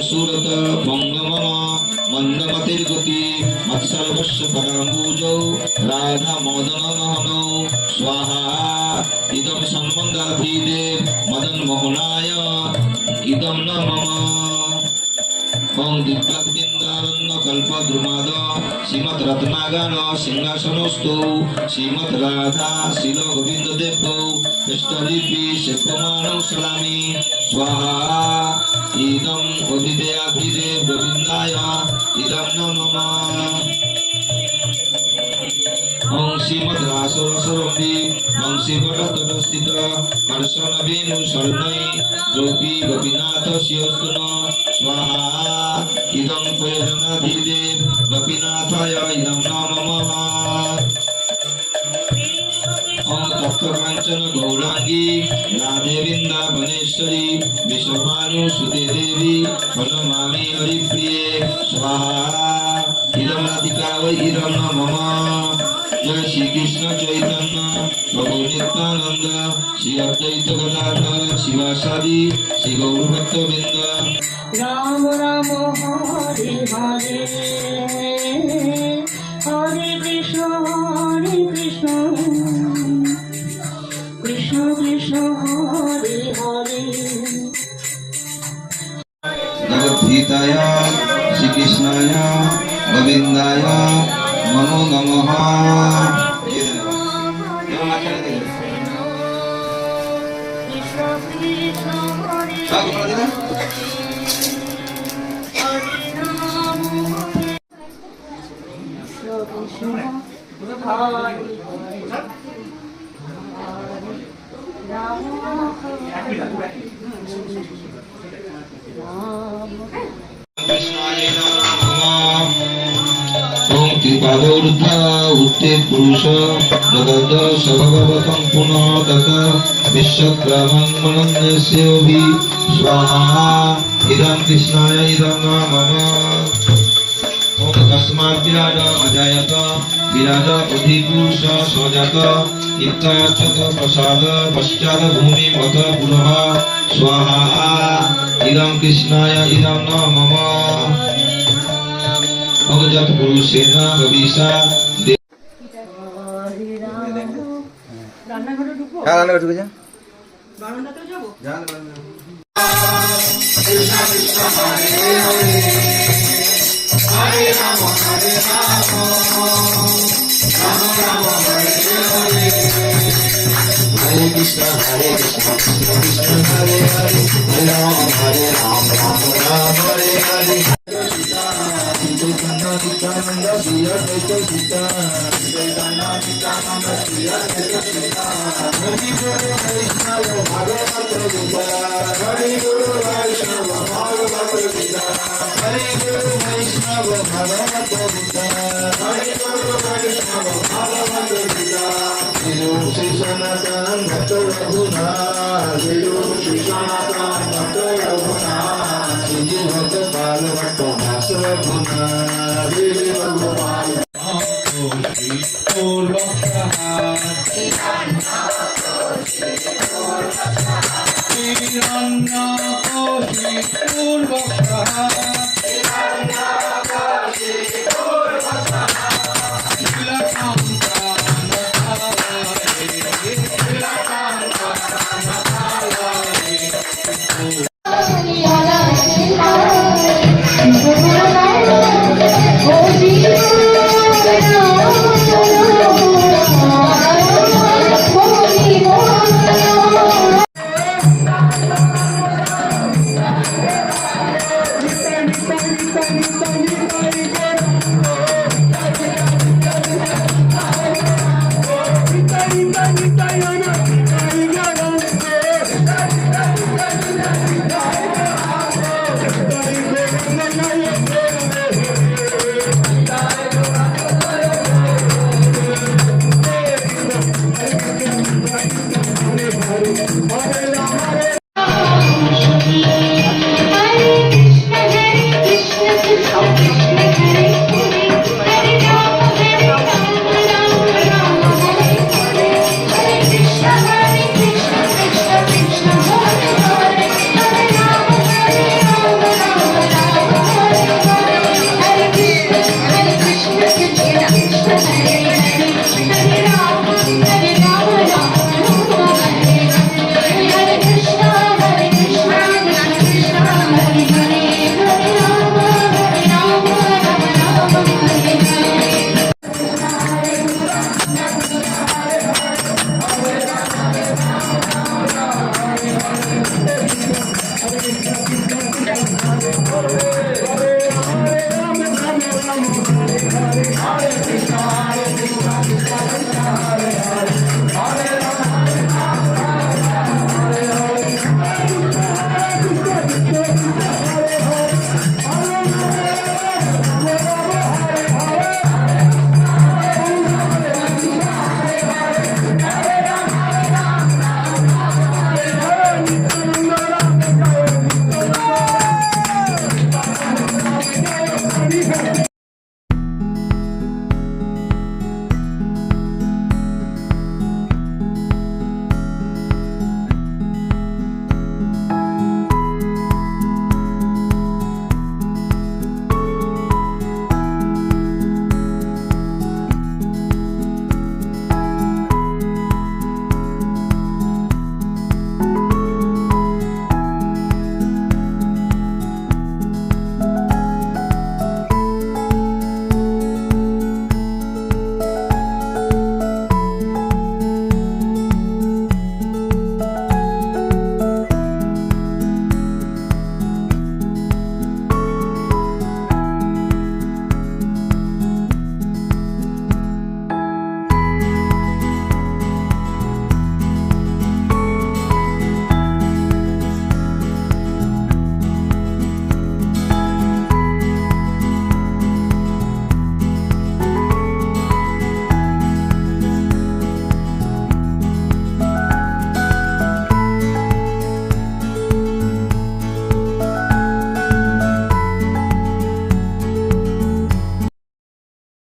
सूरत भंगम मंदमतिर्गति मत्सर्वस्य पराम्बुजौ राधा मदन महनौ स्वाहा इदं सम्बन्धाधीते मदन मोहनाय इदं न मम ओं दिव्यक्तिन्दारण्य कल्पद्रुमाद श्रीमद् रत्नागार सिंहासनस्थौ श्रीमद् राधा शिल गोविंद देवौ पृष्ठलिपि सेव्यमाणौ सलामि स्वाहा इदं उदितेयाधिरे गोविन्दाय इदं न मम ओं श्रीमद् रासरसरम्भि वंशीवटतटस्थित कर्षणवेणु शरणै द्रौपदी गोपीनाथ शिवस्तुन स्वाहा इदं प्रयोजनाधिरे गोपीनाथाय इदं न मम ओं तप्तकाञ्चन गौरांगी राधे वृन्दावनेश्वरी विश्वभानुसुते देवी प्रणमामि हरिप्रिये स्वाहा इदं राधिका वै इदं न मम जय श्री कृष्ण चैतन्य प्रभु नित्यानंद श्री अद्वैत गदाधर शिवासादि श्री गौर भक्तवृंद राम राम हरे हरे हरे कृष्ण कृष्ण कृष्ण हरे हरे जगद्धिताय श्री कृष्णाय गोविंदाय नमो नमः कृपादोर्ध उत्ते पुरुष जगद सभगवतं पुनः तत विश्वक्रमं मनन्यस्योऽभि स्वाहा इदं कृष्णाय इदं न मम ओं तस्मात् विराज अजायत विराज अधिपुरुष स्वजात इत्याचत प्रसाद पश्चात् भूमि मत पुनः स्वाहा इदं कृष्णाय इदं न मम अगजत पुरुषेण कविसा রান্নাঘরে ঢুকবো? হ্যাঁ রান্নাঘরে ঢুকে যা। বারান্দাতেও যাবো? हरे राम हरे राम राम राम हरे हरे हरे कृष्ण कृष्ण कृष्ण हरे हरे हरे राम राम राम हरे हरे नित्यानंद श्री अद्वैत सीता हरि गुरु वैष्णव भागवत गीता हरि गुरु वैष्णव भागवत गीता हरि गुरु वैष्णव भागवत गीता हरि गुरु वैष्णव भागवत गीता श्री सनातन भक्त रघुनाथ श्री सनातन भक्त रघुनाथ श्री भक्त पाल भक्त दास रघुनाथ श्री भगवान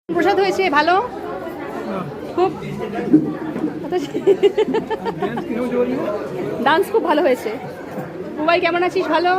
প্রসাদ হয়েছে ভালো খুব ডান্স খুব ভালো হয়েছে মোবাইল কেমন আছিস ভালো